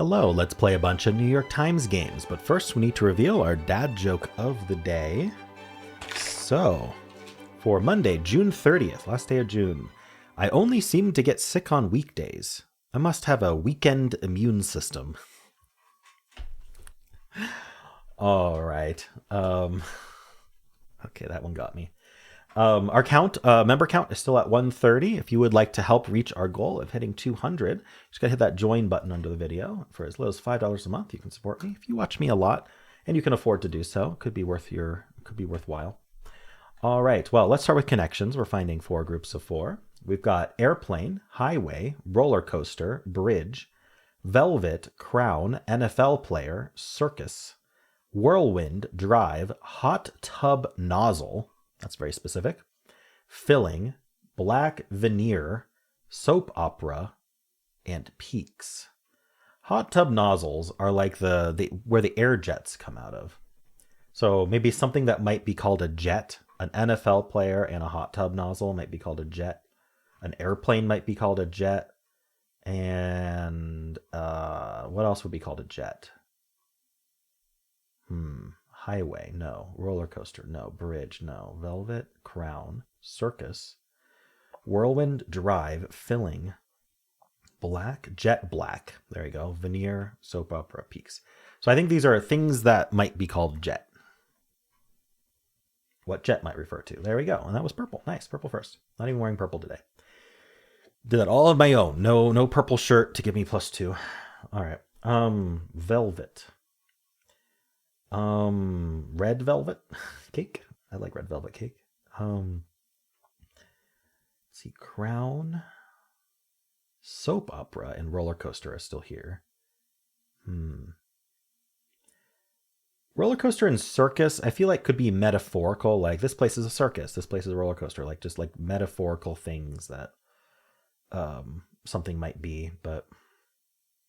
Hello, let's play a bunch of New York Times games, but first we need to reveal our dad joke of the day. So, for Monday, June 30th, last day of June, I only seem to get sick on weekdays. I must have a weekend immune system. All right. Okay, that one got me. Our member count is still at 130. If you would like to help reach our goal of hitting 200, just gotta hit that join button under the video. For as low as $5 a month, you can support me. If you watch me a lot and you can afford to do so, it could be worthwhile. All right, well, let's start with connections. We're finding 4 groups of 4. We've got airplane, highway, roller coaster, bridge, velvet, crown, NFL player, circus, whirlwind, drive, hot tub nozzle. That's very specific. Filling, black veneer, soap opera, and peaks. Hot tub nozzles are like the where the air jets come out of. So maybe something that might be called a jet, an NFL player and a hot tub nozzle might be called a jet. An airplane might be called a jet. And what else would be called a jet? Highway, no. Roller coaster, no. Bridge, no. Velvet, crown, circus, whirlwind, drive, filling, jet black. There you go. Veneer, soap opera, peaks. So I think these are things that might be called jet. What jet might refer to. There we go. And that was purple. Nice. Purple first. Not even wearing purple today. Did that all on my own. No purple shirt to give me +2. All right. Velvet. Red velvet cake. I like red velvet cake. Let's see, crown, soap opera, and roller coaster are still here. Roller coaster and circus, I feel like could be metaphorical. Like this place is a circus, this place is a roller coaster. Like just like metaphorical things that something might be, but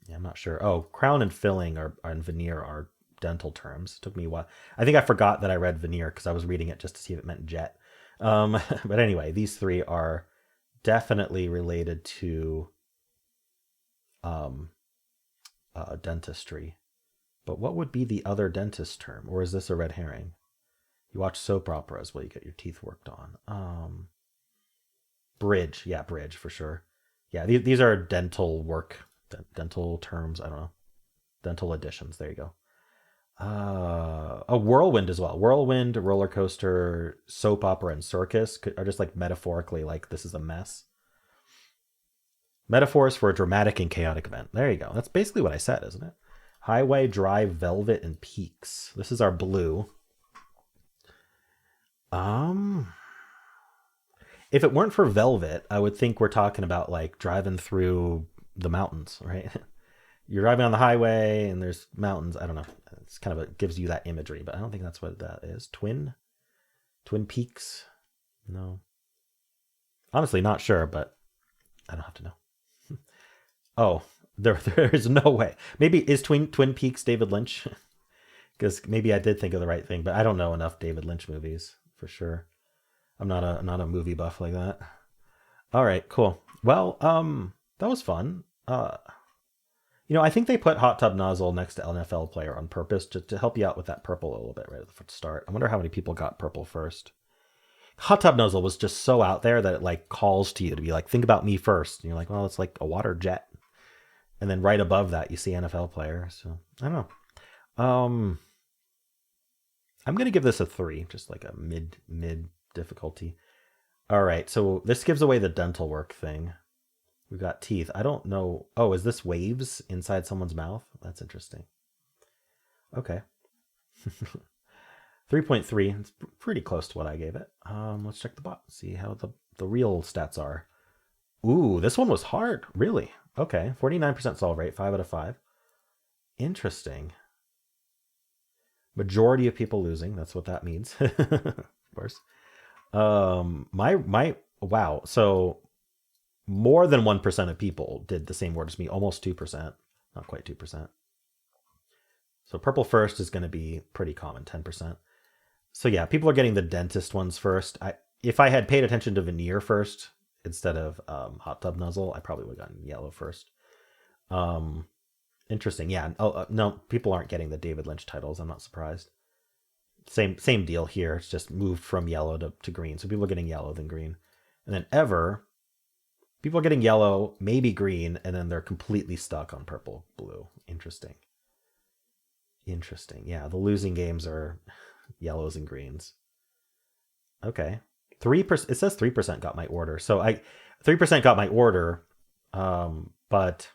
yeah, I'm not sure. Oh, crown and filling and veneer are dental terms. It took me a while. I think I forgot that I read veneer because I was reading it just to see if it meant jet. But anyway, these 3 are definitely related to dentistry. But what would be the other dentist term? Or is this a red herring? You watch soap operas while you get your teeth worked on. Bridge. Yeah, bridge for sure. Yeah, these are dental terms. I don't know. Dental additions. There you go. A whirlwind as well. Whirlwind, roller coaster, soap opera, and circus are just like metaphorically like this is a mess. Metaphors for a dramatic and chaotic event. There you go. That's basically what I said, isn't it? Highway, drive, velvet, and peaks. This is our blue. If it weren't for velvet, I would think we're talking about like driving through the mountains, right? You're driving on the highway and there's mountains. I don't know. It's kind of gives you that imagery, but I don't think that's what that is. Twin Peaks? No. Honestly, not sure, but I don't have to know. Oh, there is no way. Maybe is Twin Peaks David Lynch? Because maybe I did think of the right thing, but I don't know enough David Lynch movies for sure. I'm not a movie buff like that. All right, cool. Well, that was fun. I think they put hot tub nozzle next to NFL player on purpose to help you out with that purple a little bit right at the start. I wonder how many people got purple first. Hot tub nozzle was just so out there that it like calls to you to be like, think about me first. And you're like, well, it's like a water jet. And then right above that, you see NFL player. So I don't know. I'm going to give this a 3, just like a mid difficulty. All right. So this gives away the dental work thing. We've got teeth. I don't know. Oh, is this waves inside someone's mouth? That's interesting. Okay. 3.3. It's pretty close to what I gave it. Let's check the bot. See how the real stats are. Ooh, this one was hard. Really? Okay. 49% solve rate. 5 out of 5. Interesting. Majority of people losing. That's what that means. Of course. Wow. So more than 1% of people did the same word as me, almost 2%, not quite 2%. So purple first is going to be pretty common, 10%. So yeah, people are getting the dentist ones first. If I had paid attention to veneer first instead of hot tub nozzle, I probably would have gotten yellow first. Interesting. Yeah. Oh, no, people aren't getting the David Lynch titles. I'm not surprised. Same deal here. It's just moved from yellow to green. So people are getting yellow than green. And then ever, people are getting yellow, maybe green, and then they're completely stuck on purple, blue. Interesting. Interesting. Yeah, the losing games are yellows and greens. Okay. 3%, it says 3% got my order. So 3% got my order, but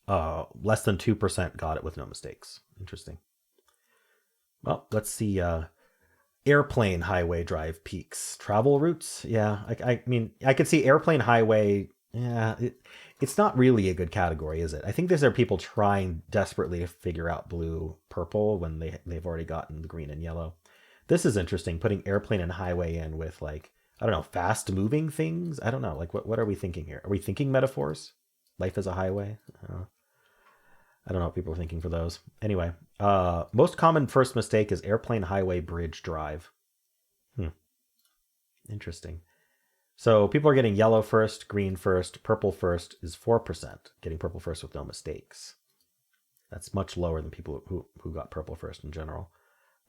less than 2% got it with no mistakes. Interesting. Well, let's see. Airplane highway drive peaks. Travel routes. Yeah, I mean, I could see airplane highway. Yeah, it's not really a good category, is it? I think these are people trying desperately to figure out blue, purple when they've already gotten the green and yellow. This is interesting, putting airplane and highway in with like, I don't know, fast moving things. I don't know. Like what are we thinking here? Are we thinking metaphors? Life is a highway? I don't know what people are thinking for those. Anyway, most common first mistake is airplane, highway, bridge, drive. Interesting. So people are getting yellow first, green first, purple first is 4%, getting purple first with no mistakes. That's much lower than people who got purple first in general.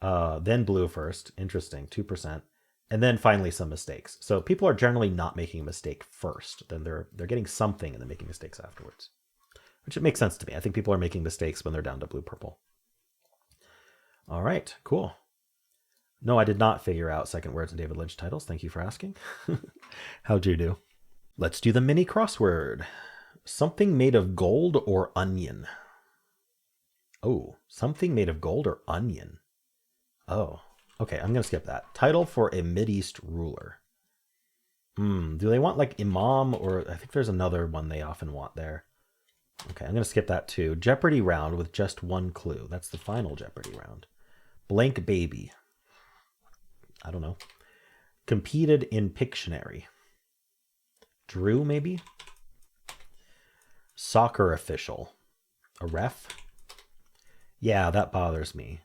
Then blue first, interesting, 2%. And then finally some mistakes. So people are generally not making a mistake first. Then they're getting something and then making mistakes afterwards. Which it makes sense to me. I think people are making mistakes when they're down to blue purple. All right, cool. No, I did not figure out second words in David Lynch titles. Thank you for asking. How'd you do? Let's do the mini crossword. Something made of gold or onion? Oh, something made of gold or onion? Oh, okay, I'm going to skip that. Title for a Mideast ruler. Do they want like imam, or I think there's another one they often want there. Okay, I'm going to skip that too. Jeopardy round with just one clue. That's the final Jeopardy round. Blank baby. I don't know. Competed in Pictionary. Drew, maybe? Soccer official. A ref? Yeah, that bothers me.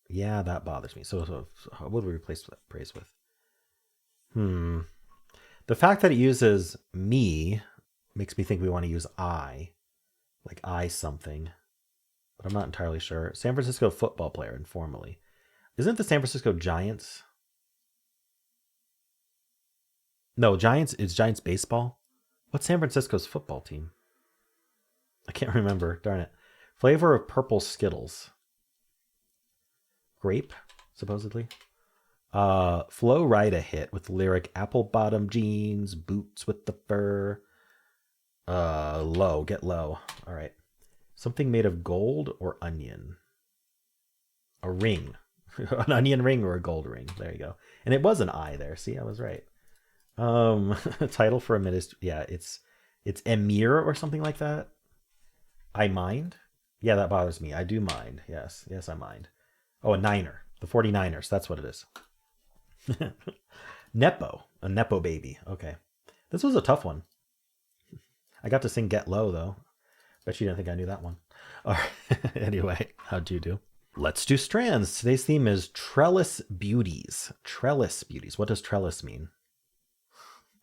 Yeah, that bothers me. So what would we replace that praise with? The fact that it uses me makes me think we want to use I. Like I something. But I'm not entirely sure. San Francisco football player, informally. Isn't the San Francisco Giants? No, Giants. It's Giants baseball. What's San Francisco's football team? I can't remember. Darn it. Flavor of purple Skittles. Grape, supposedly. Flo Rida hit with the lyric apple bottom jeans, boots with the fur. Low. Get low. All right. Something made of gold or onion. A ring. An onion ring or a gold ring. There you go. And it was an I there. See, I was right. Title for a minute. Yeah, it's Emir or something like that. I mind. Yeah, that bothers me. I do mind. Yes, I mind. Oh, a Niner. The 49ers. That's what it is. Nepo. A Nepo baby. Okay. This was a tough one. I got to sing Get Low, though. Bet you didn't think I knew that one. All right. Anyway, how'd you do? Let's do strands. Today's theme is trellis beauties. Trellis beauties. What does trellis mean?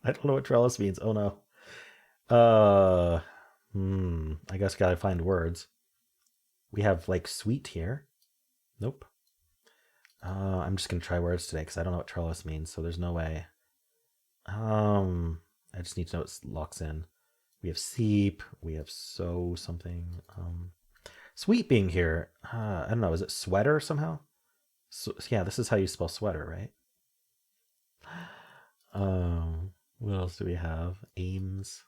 I don't know what trellis means. Oh, no. I guess gotta find words. We have like sweet here. Nope. I'm just gonna try words today because I don't know what trellis means, so there's no way. I just need to know it locks in. We have seep. We have sew something. Sweet being here. I don't know. Is it sweater somehow? So, yeah, this is how you spell sweater, right? What else do we have? Ames.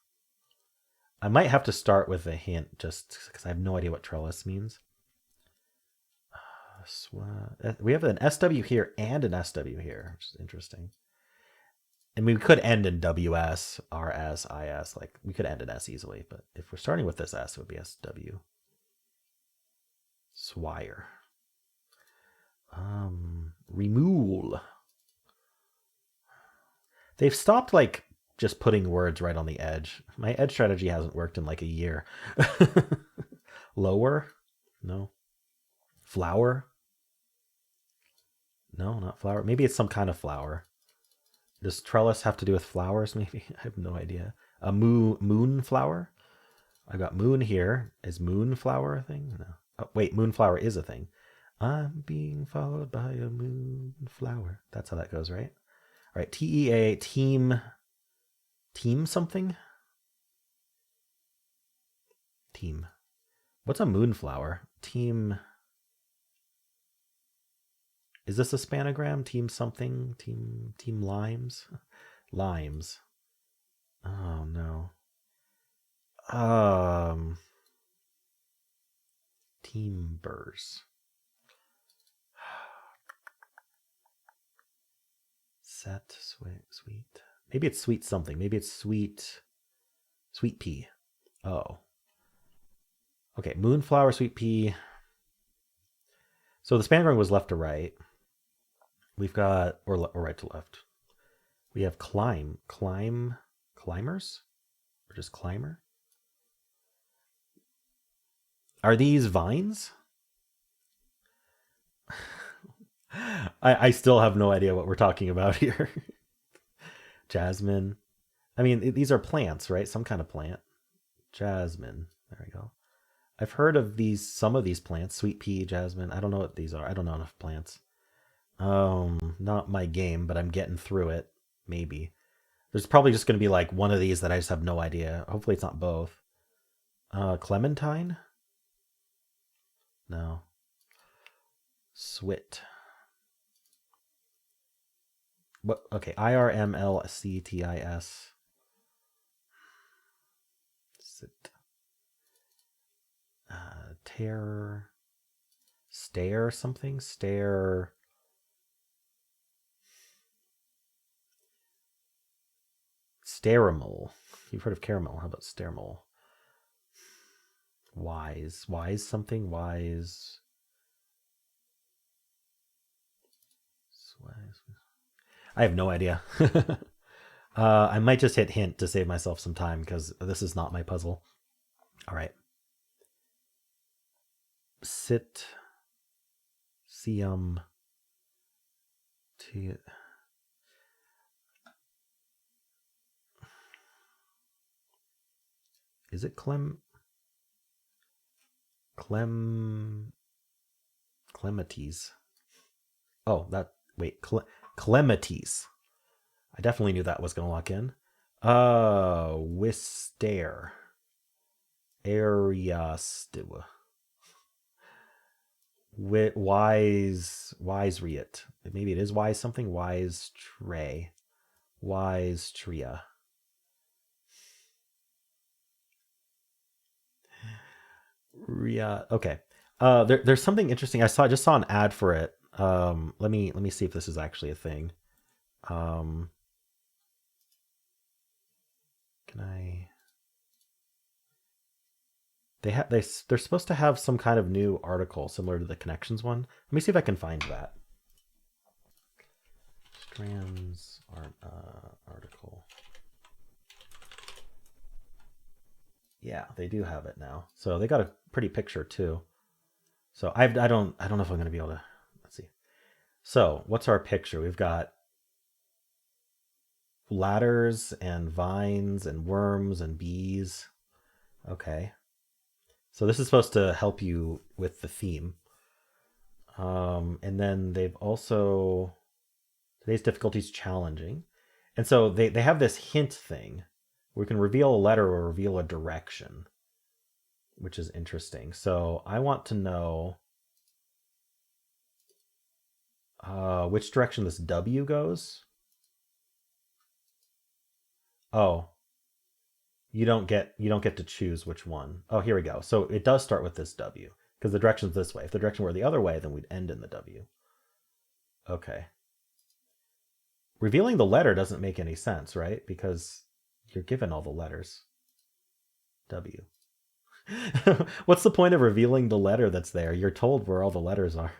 I might have to start with a hint just because I have no idea what trellis means. We have an SW here and an SW here, which is interesting. And we could end in WS, RS, IS. Like we could end in S easily, but if we're starting with this S, it would be SW. Swire. Remule. They've stopped like just putting words right on the edge. My edge strategy hasn't worked in like a year. Lower? No. Flower? No, not flower. Maybe it's some kind of flower. Does trellis have to do with flowers? Maybe I have no idea. A moon flower. I got moon here. Is moonflower a thing? No. Oh, wait, moonflower is a thing. I'm being followed by a moonflower. That's how that goes, right? All right, TEA, team something? Team. What's a moonflower? Team. Is this a spanogram? Team something? Team limes? Limes. Oh no. Teambers. Set sweet. Maybe it's sweet something. Maybe it's sweet pea. Oh. Okay, moonflower, sweet pea. So the spanogram was left to right. We've got or right to left. We have climbers, or just climber. Are these vines? I still have no idea what we're talking about here. Jasmine. I mean, these are plants, right? Some kind of plant. Jasmine. There we go. I've heard of some of these plants. Sweet pea, jasmine. I don't know what these are. I don't know enough plants. Not my game, but I'm getting through it. Maybe. There's probably just going to be like one of these that I just have no idea. Hopefully it's not both. Clementine? No. Swit. What? Okay, IRMLCTIS. Sit. Tear. Stare something? Stare. Staramole. You've heard of caramel. How about staramole? Wise. Wise something? Wise. I have no idea. I might just hit hint to save myself some time because this is not my puzzle. All right. Sit. Sium. Is it Clematis? Oh, Clematis. I definitely knew that was going to lock in. Wister. Ariastiva. Wiseriot. Maybe it is wise something. Wise tray. Wise tria. Okay. There's something interesting. I just saw an ad for it. Let me see if this is actually a thing. Can I? They're supposed to have some kind of new article similar to the connections one. Let me see if I can find that. Strands article. Yeah, they do have it now. So they got a pretty picture too. So I don't know if I'm going to be able to. Let's see. So what's our picture? We've got ladders and vines and worms and bees. Okay. So this is supposed to help you with the theme. And then they've also today's difficulty is challenging. And so they have this hint thing where we can reveal a letter or reveal a direction, which is interesting. So I want to know which direction this W goes. Oh, you don't get to choose which one. Oh, here we go. So it does start with this W because the direction's this way. If the direction were the other way, then we'd end in the W. Okay. Revealing the letter doesn't make any sense, right? Because you're given all the letters. W. What's the point of revealing the letter that's there? You're told where all the letters are.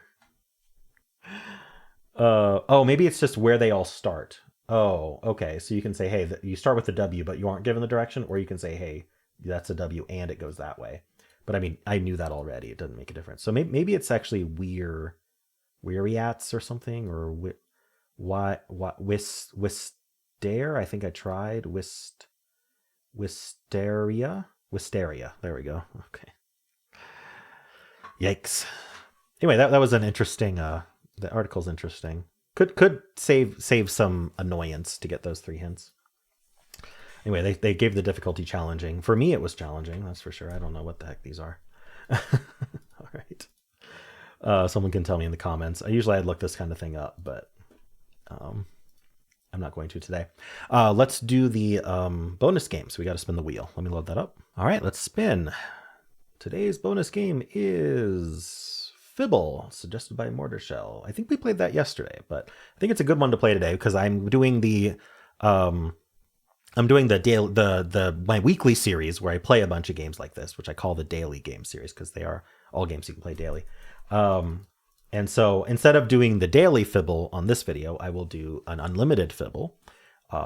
Oh, maybe it's just where they all start. Oh, okay. So you can say, hey, you start with the W, but you aren't given the direction, or you can say, hey, that's a W and it goes that way. But I mean, I knew that already. It doesn't make a difference. So maybe it's actually Weiriats or something, or Wistair. I think I tried Wisteria. Wisteria. There we go. Okay. Yikes. Anyway, that was an interesting. The article's interesting. Could save some annoyance to get those 3 hints. Anyway, they gave the difficulty challenging. For me, it was challenging. That's for sure. I don't know what the heck these are. All right. Someone can tell me in the comments. I'd look this kind of thing up, but I'm not going to today. Let's do the bonus game. So we got to spin the wheel. Let me load that up. All right, let's spin. Today's bonus game is Fibble, suggested by Mortar Shell. I think we played that yesterday, but I think it's a good one to play today because I'm doing the my weekly series where I play a bunch of games like this, which I call the daily game series because they are all games you can play daily. And so instead of doing the daily Fibble on this video, I will do an unlimited Fibble.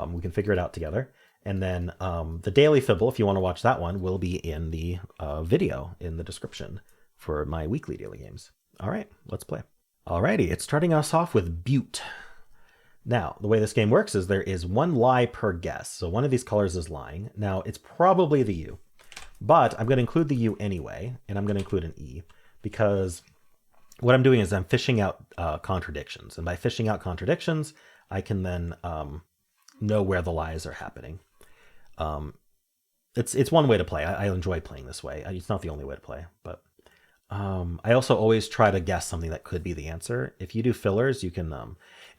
We can figure it out together. And then the daily Fibble, if you want to watch that one, will be in the video in the description for my weekly daily games. All right, let's play. Alrighty, it's starting us off with Butte. Now, the way this game works is there is 1 lie per guess. So one of these colors is lying. Now, it's probably the U, but I'm going to include the U anyway, and I'm going to include an E because what I'm doing is I'm fishing out contradictions. And by fishing out contradictions, I can then know where the lies are happening. It's one way to play. I enjoy playing this way. It's not the only way to play, but I also always try to guess something that could be the answer. If you do fillers, you can...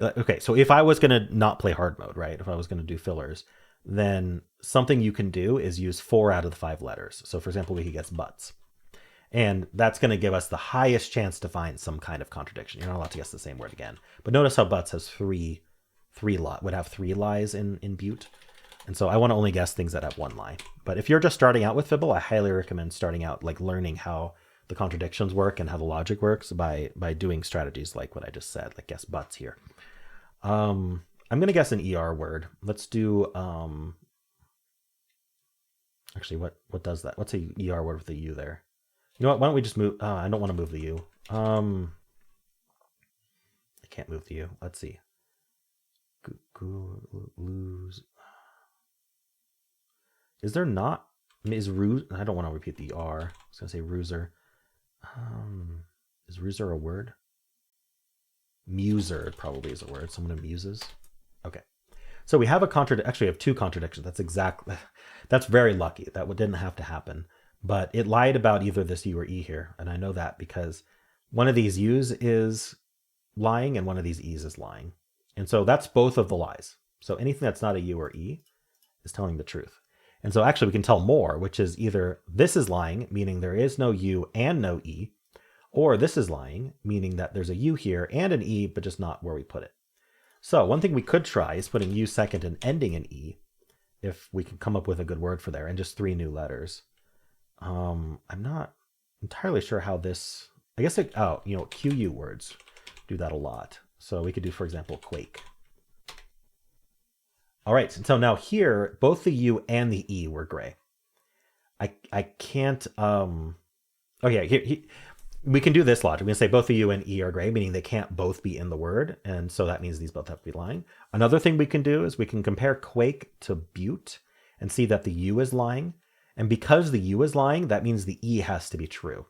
okay, so if I was going to not play hard mode, right? If I was going to do fillers, then something you can do is use 4 out of the 5 letters. So for example, we could guess butts. And that's going to give us the highest chance to find some kind of contradiction. You're not allowed to guess the same word again. But notice how butts has would have 3 lies in Butte. And so I want to only guess things that have 1 lie. But if you're just starting out with Fibble, I highly recommend starting out like learning how the contradictions work and how the logic works by doing strategies like what I just said, like guess butts here. I'm going to guess an ER word. Let's do, actually, what does that? What's a ER word with a U there? You know what? Why don't we just move? I don't want to move the U. I can't move the U. Let's see. Lose. Is there not? I mean, is ruse? I don't want to repeat the R. I was going to say ruser. Is ruser a word? Muser probably is a word. Someone who muses. Okay. So we have a contradiction. Actually, we have 2 contradictions. That's very lucky. That didn't have to happen. But it lied about either this U or E here. And I know that because one of these U's is lying and one of these E's is lying. And so that's both of the lies. So anything that's not a U or E is telling the truth. And so actually we can tell more, which is either this is lying, meaning there is no U and no E, or this is lying, meaning that there's a U here and an E, but just not where we put it. So one thing we could try is putting U second and ending in E, if we can come up with a good word for there, and just 3 new letters. I'm not entirely sure how this, I guess, QU words do that a lot. So we could do, for example, quake. All right, so now here, both the U and the E were gray. I can't, we can do this logic. We can say both the U and E are gray, meaning they can't both be in the word. And so that means these both have to be lying. Another thing we can do is we can compare quake to Butte and see that the U is lying. And because the U is lying, that means the E has to be true.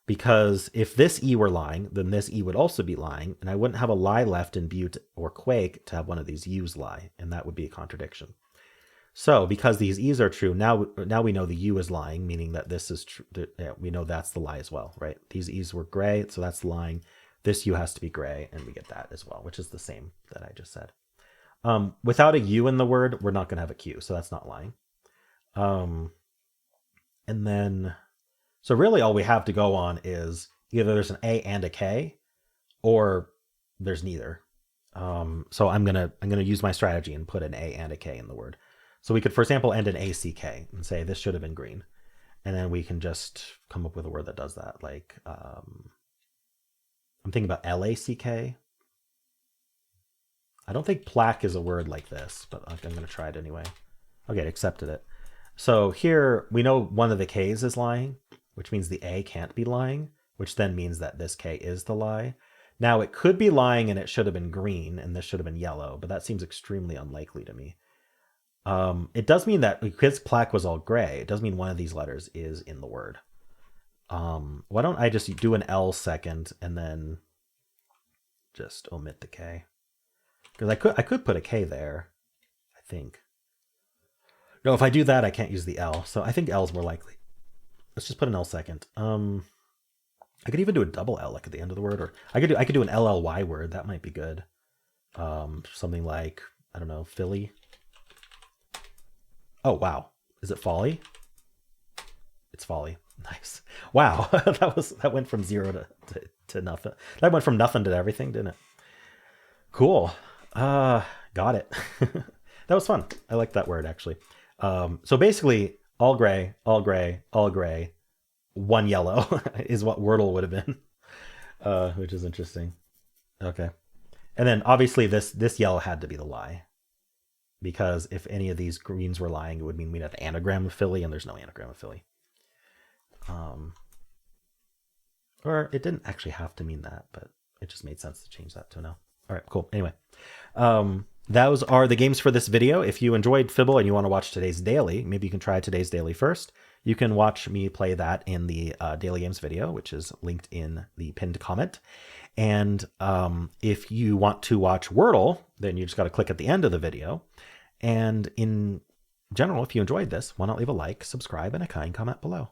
Because if this E were lying, then this E would also be lying, and I wouldn't have a lie left in Butte or quake to have one of these U's lie, and that would be a contradiction. So because these E's are true, now we know the U is lying, meaning that this is true. Yeah, we know that's the lie as well, right? These E's were gray, so that's lying. This U has to be gray, and we get that as well, which is the same that I just said. Without a U in the word, we're not going to have a Q, so that's not lying. And then, so really all we have to go on is either there's an A and a K, or there's neither. So I'm gonna use my strategy and put an A and a K in the word. So we could, for example, end an ACK and say this should have been green, and then we can just come up with a word that does that. Like I'm thinking about LACK. I don't think plaque is a word like this, but I'm going to try it anyway. Okay, accepted it. So here we know one of the K's is lying, which means the A can't be lying, which then means that this K is the lie. Now it could be lying and it should have been green and this should have been yellow, but that seems extremely unlikely to me. It does mean that because plaque was all gray, it does mean one of these letters is in the word. Why don't I just do an L second and then just omit the K? Because I could put a K there, I think. No, if I do that, I can't use the L. So I think L is more likely. Let's just put an L second. I could even do a double L like at the end of the word, or I could do an LLY word. That might be good. Something like, I don't know, Philly. Oh wow, is it folly? It's folly. Nice. Wow, that went from zero to nothing. That went from nothing to everything, didn't it? Cool. Got it. That was fun. I like that word actually. So basically, all gray, all gray, all gray, one yellow is what Wordle would have been, which is interesting. Okay, and then obviously this yellow had to be the lie, because if any of these greens were lying, it would mean we'd have an anagram of Philly, and there's no anagram of Philly. Or it didn't actually have to mean that, but it just made sense to change that to an L. All right, cool. Anyway, those are the games for this video. If you enjoyed Fibble and you want to watch today's daily, maybe you can try today's daily first. You can watch me play that in the daily games video, which is linked in the pinned comment. And if you want to watch Wordle, then you just got to click at the end of the video. And in general, if you enjoyed this, why not leave a like, subscribe, and a kind comment below.